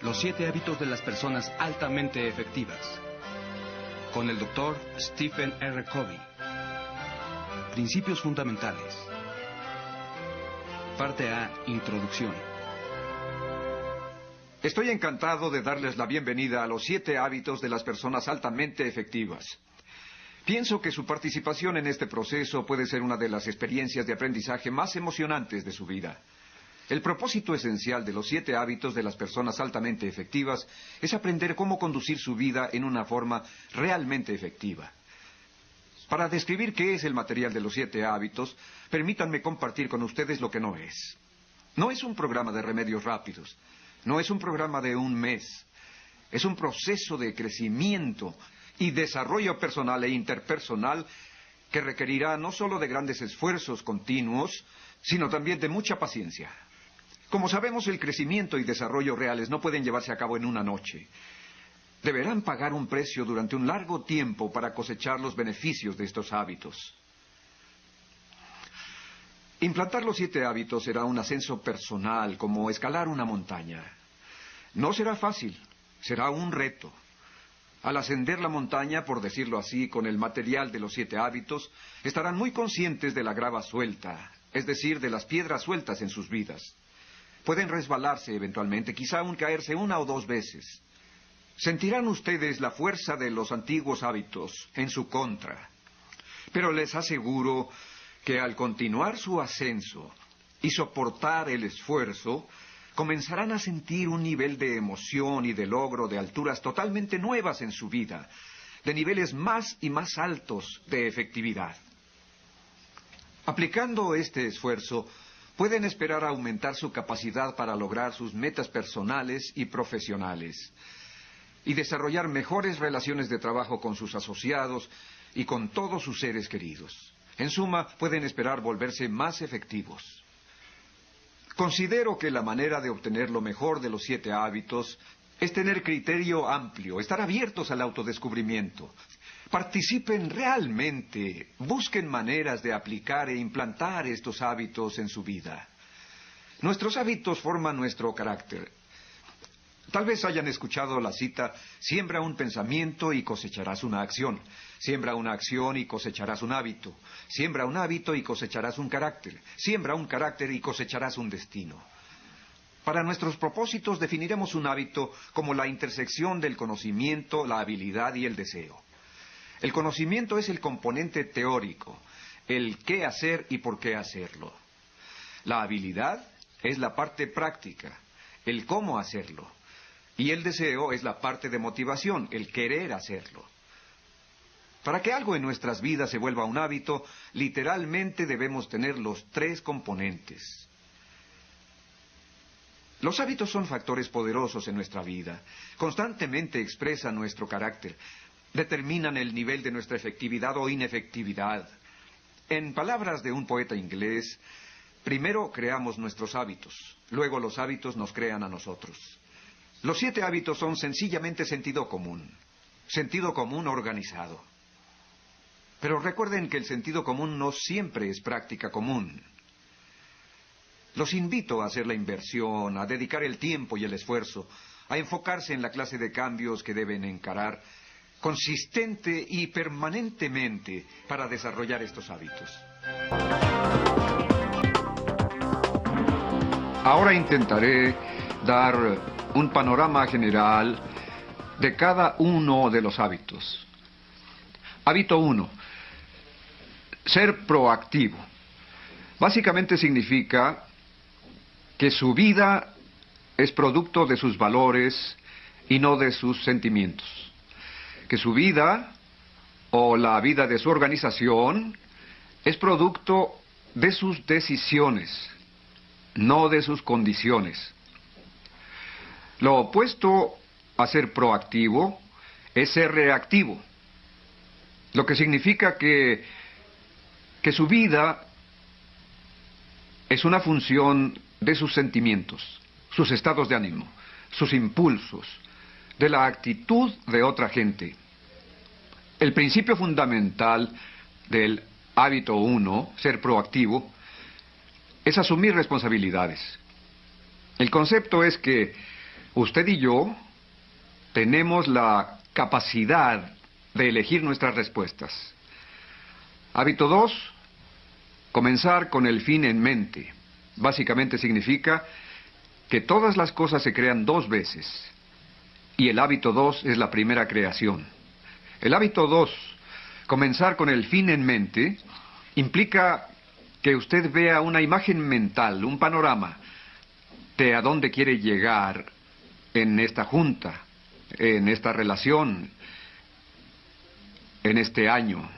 Los 7 hábitos de las personas altamente efectivas. Con el doctor Stephen R. Covey. Principios fundamentales. Parte A, Introducción. Estoy encantado de darles la bienvenida a los 7 hábitos de las personas altamente efectivas. Pienso que su participación en este proceso puede ser una de las experiencias de aprendizaje más emocionantes de su vida. El propósito esencial de los 7 hábitos de las personas altamente efectivas es aprender cómo conducir su vida en una forma realmente efectiva. Para describir qué es el material de los 7 hábitos, permítanme compartir con ustedes lo que no es. No es un programa de remedios rápidos, no es un programa de un mes, es un proceso de crecimiento y desarrollo personal e interpersonal que requerirá no solo de grandes esfuerzos continuos, sino también de mucha paciencia. Como sabemos, el crecimiento y desarrollo reales no pueden llevarse a cabo en una noche. Deberán pagar un precio durante un largo tiempo para cosechar los beneficios de estos hábitos. Implantar los 7 hábitos será un ascenso personal, como escalar una montaña. No será fácil, será un reto. Al ascender la montaña, por decirlo así, con el material de los 7 hábitos, estarán muy conscientes de la grava suelta, es decir, de las piedras sueltas en sus vidas. Pueden resbalarse eventualmente, quizá aún caerse 1 o 2 veces. Sentirán ustedes la fuerza de los antiguos hábitos en su contra. Pero les aseguro que al continuar su ascenso y soportar el esfuerzo, comenzarán a sentir un nivel de emoción y de logro de alturas totalmente nuevas en su vida, de niveles más y más altos de efectividad. Aplicando este esfuerzo, pueden esperar aumentar su capacidad para lograr sus metas personales y profesionales y desarrollar mejores relaciones de trabajo con sus asociados y con todos sus seres queridos. En suma, pueden esperar volverse más efectivos. Considero que la manera de obtener lo mejor de los 7 hábitos es tener criterio amplio, estar abiertos al autodescubrimiento. Participen realmente, busquen maneras de aplicar e implantar estos hábitos en su vida. Nuestros hábitos forman nuestro carácter. Tal vez hayan escuchado la cita, siembra un pensamiento y cosecharás una acción. Siembra una acción y cosecharás un hábito. Siembra un hábito y cosecharás un carácter. Siembra un carácter y cosecharás un destino. Para nuestros propósitos definiremos un hábito como la intersección del conocimiento, la habilidad y el deseo. El conocimiento es el componente teórico, el qué hacer y por qué hacerlo. La habilidad es la parte práctica, el cómo hacerlo. Y el deseo es la parte de motivación, el querer hacerlo. Para que algo en nuestras vidas se vuelva un hábito, literalmente debemos tener los 3 componentes. Los hábitos son factores poderosos en nuestra vida. Constantemente expresan nuestro carácter. Determinan el nivel de nuestra efectividad o inefectividad. En palabras de un poeta inglés, primero creamos nuestros hábitos, luego los hábitos nos crean a nosotros. Los 7 hábitos son sencillamente sentido común organizado. Pero recuerden que el sentido común no siempre es práctica común. Los invito a hacer la inversión, a dedicar el tiempo y el esfuerzo, a enfocarse en la clase de cambios que deben encarar consistente y permanentemente para desarrollar estos hábitos. Ahora intentaré dar un panorama general de cada uno de los hábitos. Hábito 1. Ser proactivo. Básicamente significa que su vida es producto de sus valores y no de sus sentimientos. Que su vida, o la vida de su organización, es producto de sus decisiones, no de sus condiciones. Lo opuesto a ser proactivo es ser reactivo, lo que significa que su vida es una función de sus sentimientos, sus estados de ánimo, sus impulsos, de la actitud de otra gente. El principio fundamental del hábito 1, ser proactivo, es asumir responsabilidades. El concepto es que Usted y yo tenemos la capacidad de elegir nuestras respuestas. Hábito 2, comenzar con el fin en mente. Básicamente significa que todas las cosas se crean 2 veces. Y el hábito 2 es la primera creación. El hábito 2, comenzar con el fin en mente, implica que usted vea una imagen mental, un panorama de a dónde quiere llegar en esta junta, en esta relación, en este año,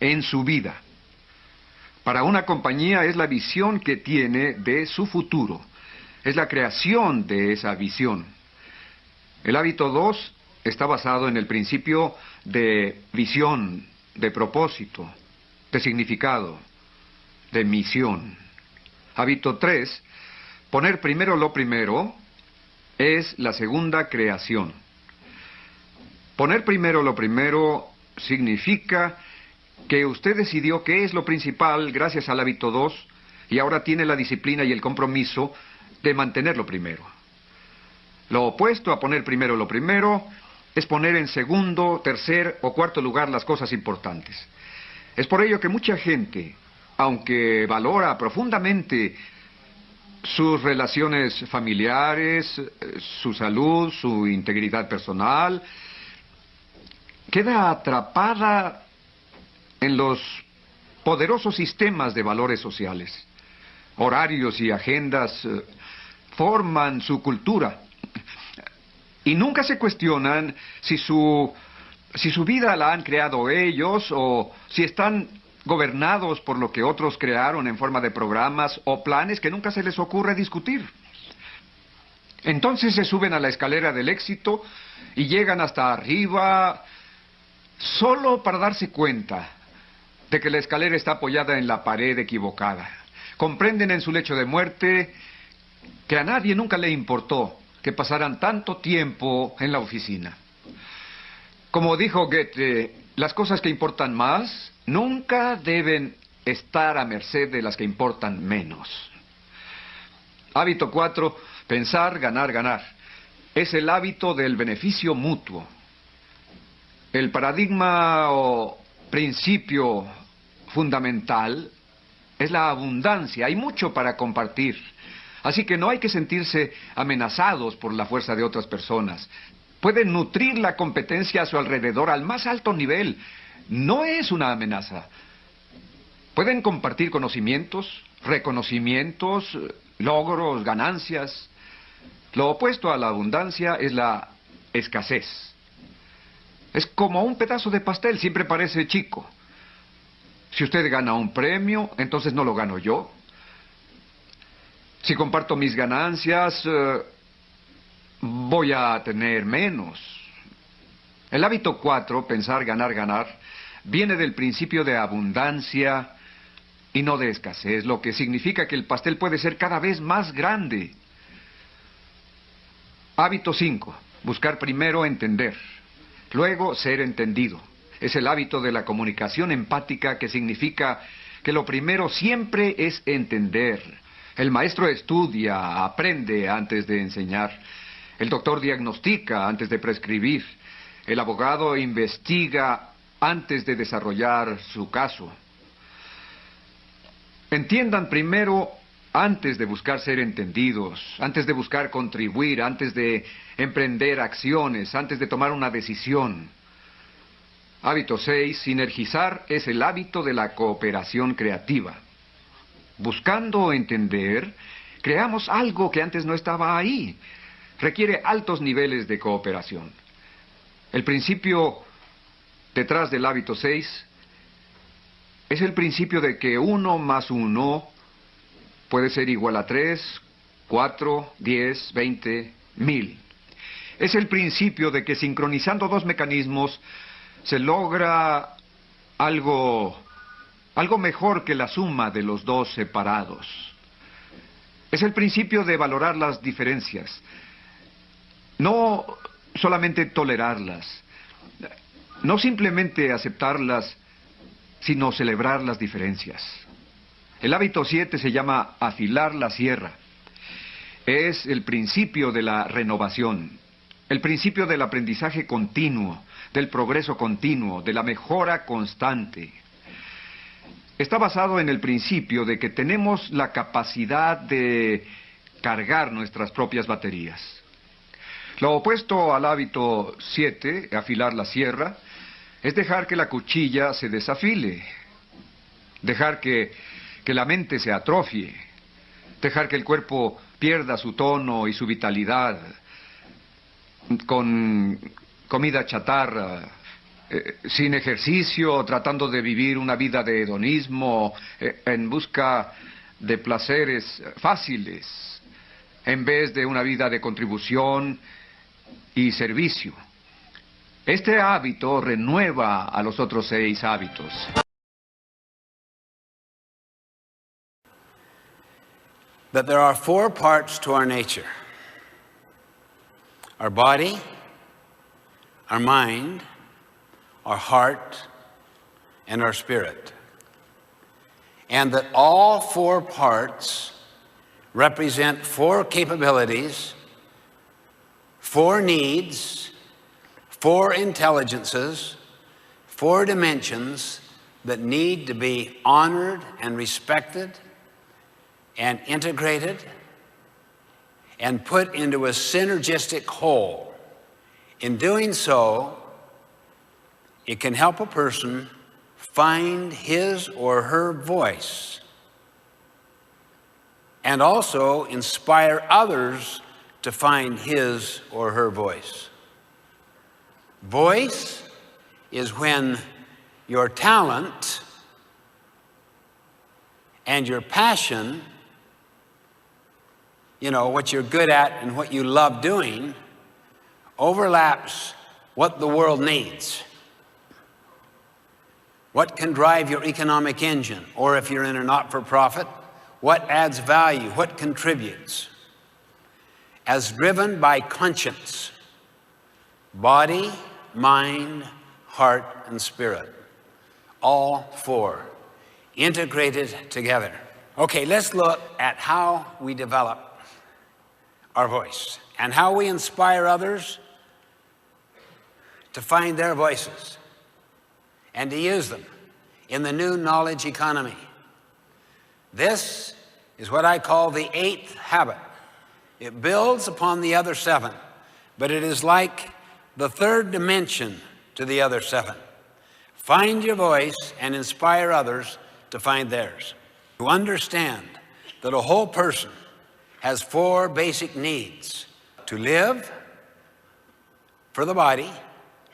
en su vida. Para una compañía es la visión que tiene de su futuro, es la creación de esa visión. El hábito 2 está basado en el principio de visión, de propósito, de significado, de misión. Hábito 3, poner primero lo primero, es la segunda creación. Poner primero lo primero significa que usted decidió qué es lo principal gracias al hábito 2 y ahora tiene la disciplina y el compromiso de mantenerlo primero. Lo opuesto a poner primero lo primero es poner en segundo, tercer o cuarto lugar las cosas importantes. Es por ello que mucha gente, aunque valora profundamente sus relaciones familiares, su salud, su integridad personal, queda atrapada en los poderosos sistemas de valores sociales. Horarios y agendas forman su cultura. Y nunca se cuestionan si su vida la han creado ellos o si están gobernados por lo que otros crearon en forma de programas o planes que nunca se les ocurre discutir. Entonces se suben a la escalera del éxito y llegan hasta arriba solo para darse cuenta de que la escalera está apoyada en la pared equivocada. Comprenden en su lecho de muerte que a nadie nunca le importó que pasaran tanto tiempo en la oficina. Como dijo Goethe, las cosas que importan más nunca deben estar a merced de las que importan menos. Hábito 4, pensar, ganar, ganar. Es el hábito del beneficio mutuo. El paradigma o principio fundamental es la abundancia. Hay mucho para compartir. Así que no hay que sentirse amenazados por la fuerza de otras personas. Pueden nutrir la competencia a su alrededor al más alto nivel. No es una amenaza. Pueden compartir conocimientos, reconocimientos, logros, ganancias. Lo opuesto a la abundancia es la escasez. Es como un pedazo de pastel, siempre parece chico. Si usted gana un premio, entonces no lo gano yo. Si comparto mis ganancias, voy a tener menos. El hábito 4, pensar, ganar, ganar, viene del principio de abundancia y no de escasez, lo que significa que el pastel puede ser cada vez más grande. Hábito 5, buscar primero entender, luego ser entendido. Es el hábito de la comunicación empática, que significa que lo primero siempre es entender. El maestro estudia, aprende antes de enseñar. El doctor diagnostica antes de prescribir. El abogado investiga antes de desarrollar su caso. Entiendan primero antes de buscar ser entendidos, antes de buscar contribuir, antes de emprender acciones, antes de tomar una decisión. Hábito 6, sinergizar, es el hábito de la cooperación creativa. Buscando entender, creamos algo que antes no estaba ahí. Requiere altos niveles de cooperación. El principio detrás del hábito 6 es el principio de que 1 más 1 puede ser igual a 3, 4, 10, 20, 1000. Es el principio de que sincronizando 2 mecanismos se logra algo mejor que la suma de los 2 separados. Es el principio de valorar las diferencias, no solamente tolerarlas, no simplemente aceptarlas, sino celebrar las diferencias. El hábito 7 se llama afilar la sierra. es el principio de la renovación, el principio del aprendizaje continuo, del progreso continuo, de la mejora constante. Está basado en el principio de que tenemos la capacidad de cargar nuestras propias baterías. Lo opuesto al hábito 7, afilar la sierra, es dejar que la cuchilla se desafile, dejar que la mente se atrofie, dejar que el cuerpo pierda su tono y su vitalidad con comida chatarra, sin ejercicio, tratando de vivir una vida de hedonismo, en busca de placeres fáciles, en vez de una vida de contribución y servicio. Este hábito renueva a los otros 6 hábitos. That there are 4 parts to our nature: our body, our mind, our heart, and our spirit. And that all 4 parts represent 4 capabilities, 4 needs, 4 intelligences, 4 dimensions that need to be honored and respected and integrated and put into a synergistic whole. In doing so, it can help a person find his or her voice and also inspire others to find his or her voice. Voice is when your talent and your passion, you know, what you're good at and what you love doing, overlaps what the world needs. What can drive your economic engine? Or if you're in a not-for-profit, what adds value? What contributes? As driven by conscience, body, mind, heart, and spirit. All 4 integrated together. Okay, let's look at how we develop our voice and how we inspire others to find their voices and to use them in the new knowledge economy. This is what I call the 8th habit. It builds upon the other 7, but it is like the 3rd dimension to the other 7. Find your voice and inspire others to find theirs. To understand that a whole person has 4 basic needs: to live for the body,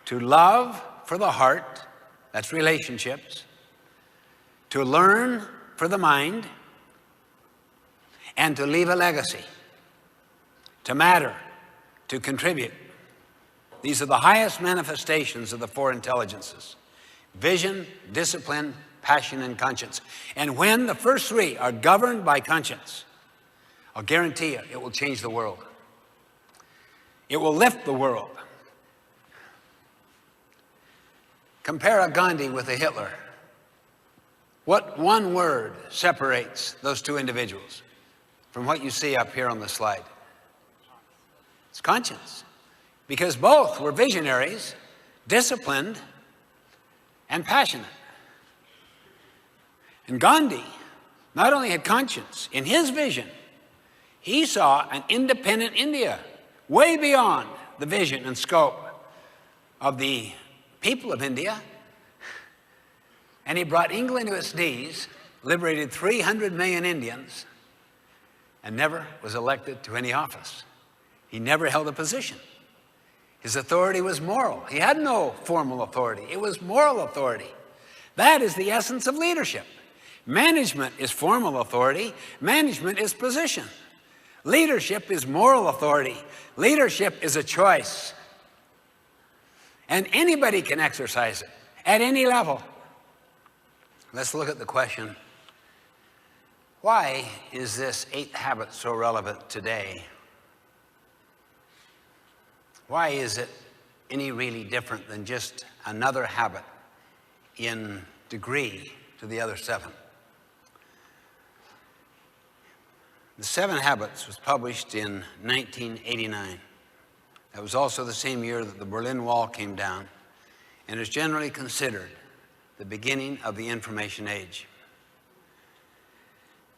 to love for the heart, that's relationships, to learn for the mind, and to leave a legacy, to matter, to contribute. These are the highest manifestations of the 4 intelligences: vision, discipline, passion, and conscience. And when the first 3 are governed by conscience, I'll guarantee you it will change the world. It will lift the world. Compare a Gandhi with a Hitler. What one word separates those 2 individuals from what you see up here on the slide? It's conscience. Because both were visionaries, disciplined, and passionate. And Gandhi not only had conscience, in his vision, he saw an independent India, way beyond the vision and scope of the people of India. And he brought England to its knees, liberated 300 million Indians, and never was elected to any office. He never held a position. His authority was moral. He had no formal authority. It was moral authority. That is the essence of leadership. Management is formal authority. Management is position. Leadership is moral authority. Leadership is a choice. And anybody can exercise it at any level. Let's look at the question, why is this 8th habit so relevant today? Why is it any really different than just another habit in degree to the other 7? The Seven Habits was published in 1989. That was also the same year that the Berlin Wall came down, and is generally considered the beginning of the information age.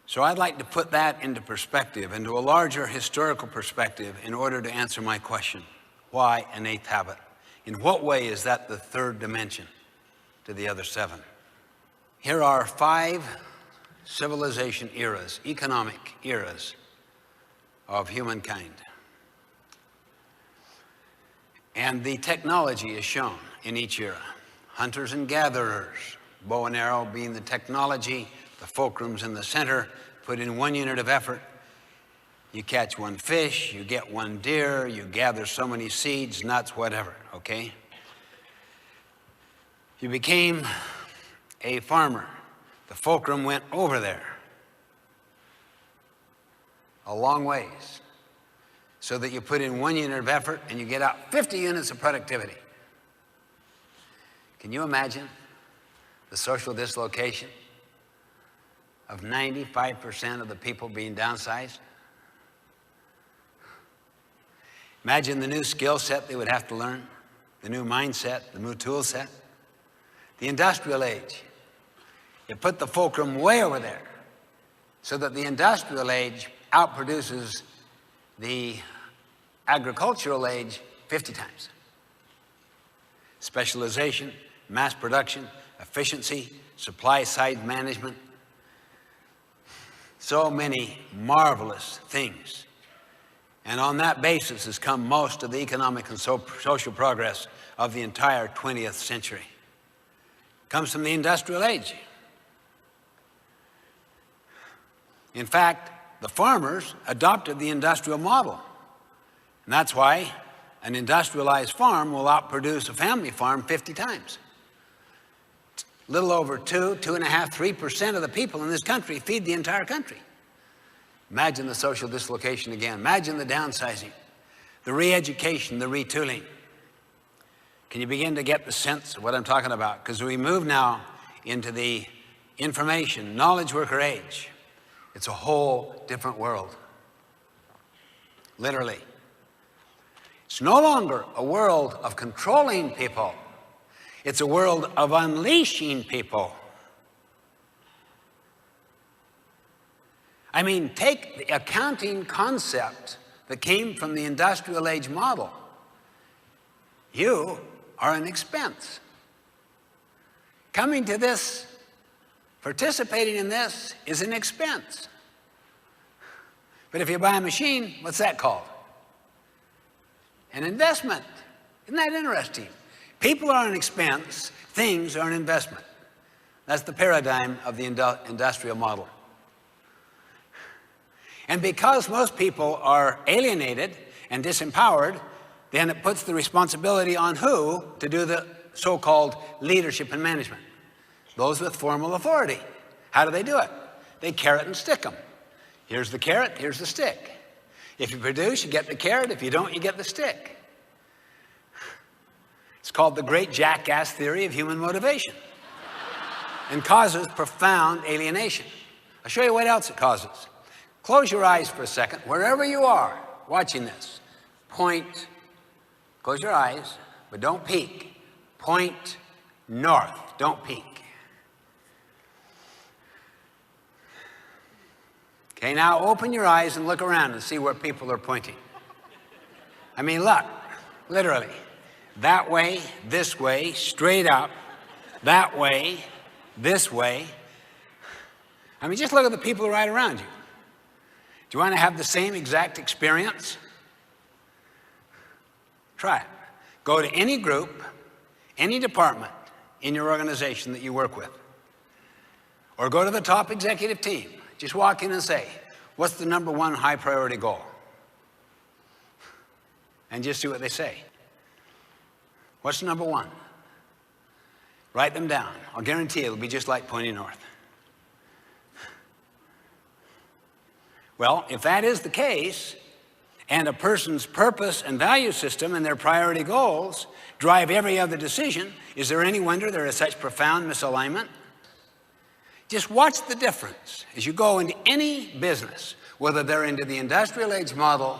So I'd like to put that into perspective, into a larger historical perspective, in order to answer my question, why an eighth habit? In what way is that the third dimension to the other seven? Here are 5 civilization eras, economic eras of humankind. And the technology is shown in each era. Hunters and gatherers, bow and arrow being the technology, the fulcrum's in the center, put in 1 unit of effort. You catch 1 fish, you get 1 deer, you gather so many seeds, nuts, whatever, okay? You became a farmer. The fulcrum went over there a long ways, so that you put in 1 unit of effort and you get out 50 units of productivity. Can you imagine the social dislocation of 95% of the people being downsized? Imagine the new skill set they would have to learn, the new mindset, the new tool set. The industrial age. You put the fulcrum way over there, so that the industrial age outproduces the agricultural age 50 times. Specialization, mass production, efficiency, supply side management. So many marvelous things. And on that basis has come most of the economic and social progress of the entire 20th century. It comes from the industrial age. In fact, the farmers adopted the industrial model. And that's why an industrialized farm will outproduce a family farm 50 times. A little over 2.5%, 3% of the people in this country feed the entire country. Imagine the social dislocation again. Imagine the downsizing, the re-education, the retooling. Can you begin to get the sense of what I'm talking about? Because we move now into the information, knowledge worker age. It's a whole different world, literally. It's no longer a world of controlling people. It's a world of unleashing people. I mean, take the accounting concept that came from the industrial age model. You are an expense. Coming to this, participating in this, is an expense. But if you buy a machine, what's that called? An investment. Isn't that interesting? People are an expense, things are an investment. That's the paradigm of the industrial model. And because most people are alienated and disempowered, then it puts the responsibility on who to do the so-called leadership and management? Those with formal authority. How do they do it? They carrot and stick them. Here's the carrot, here's the stick. If you produce, you get the carrot. If you don't, you get the stick. It's called the great jackass theory of human motivation, and causes profound alienation. I'll show you what else it causes. Close your eyes for a second, wherever you are watching this. Point, close your eyes, but don't peek. Point north, don't peek. Okay, now open your eyes and look around and see where people are pointing. I mean, look, literally. That way, this way, straight up, that way, this way. I mean, just look at the people right around you. Do you want to have the same exact experience? Try it. Go to any group, any department in your organization that you work with, or go to the top executive team. Just walk in and say, what's the #1 high priority goal? And just see what they say. What's #1? Write them down. I'll guarantee it'll be just like pointing north. Well, if that is the case, and a person's purpose and value system and their priority goals drive every other decision, is there any wonder there is such profound misalignment? Just watch the difference as you go into any business, whether they're into the industrial age model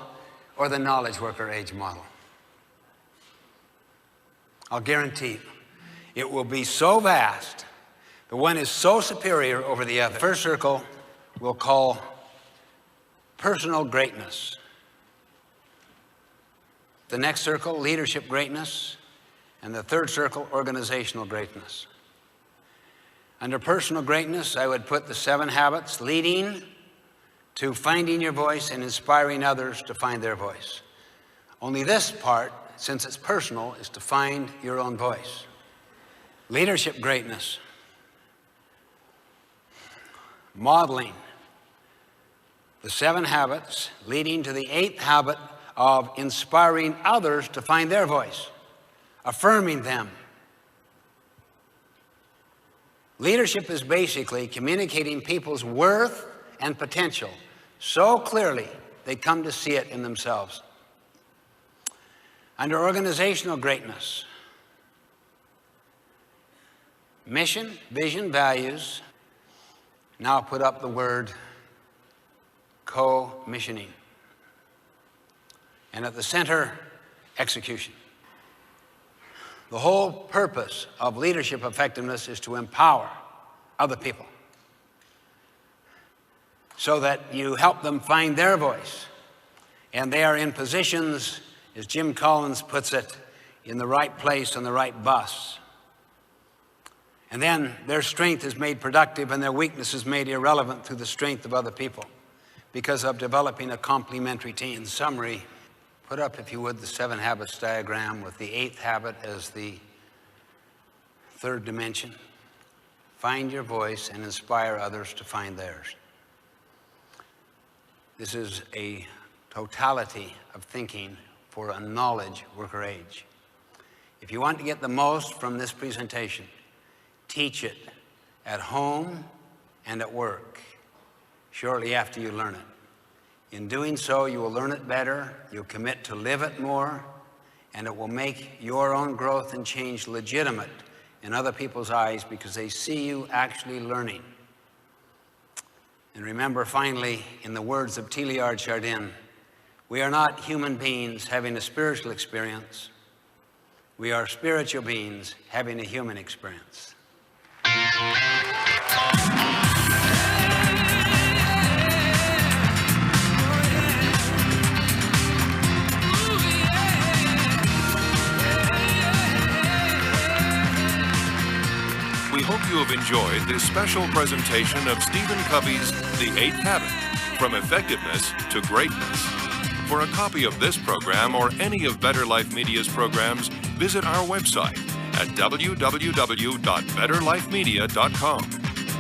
or the knowledge worker age model. I'll guarantee you, it will be so vast, the one is so superior over the other. The first circle we'll call personal greatness. The next circle, leadership greatness. And the third circle, organizational greatness. Under personal greatness, I would put the 7 habits leading to finding your voice and inspiring others to find their voice. Only this part, since it's personal, is to find your own voice. Leadership greatness. Modeling the 7 habits leading to the 8th habit of inspiring others to find their voice, affirming them. Leadership is basically communicating people's worth and potential so clearly they come to see it in themselves. Under organizational greatness, mission, vision, values. Now put up the word co-missioning. And at the center, execution. The whole purpose of leadership effectiveness is to empower other people so that you help them find their voice. And they are in positions, as Jim Collins puts it, in the right place on the right bus. And then their strength is made productive and their weakness is made irrelevant through the strength of other people because of developing a complementary team. In summary, put up, if you would, the 7 habits diagram with the 8th habit as the 3rd dimension. Find your voice and inspire others to find theirs. This is a totality of thinking for a knowledge worker age. If you want to get the most from this presentation, teach it at home and at work shortly after you learn it. In doing so, you will learn it better, you'll commit to live it more, and it will make your own growth and change legitimate in other people's eyes because they see you actually learning. And remember, finally, in the words of Teilhard Chardin, we are not human beings having a spiritual experience. We are spiritual beings having a human experience. We hope you have enjoyed this special presentation of Stephen Covey's The 8th Habit, From Effectiveness to Greatness. For a copy of this program or any of Better Life Media's programs, visit our website at www.betterlifemedia.com.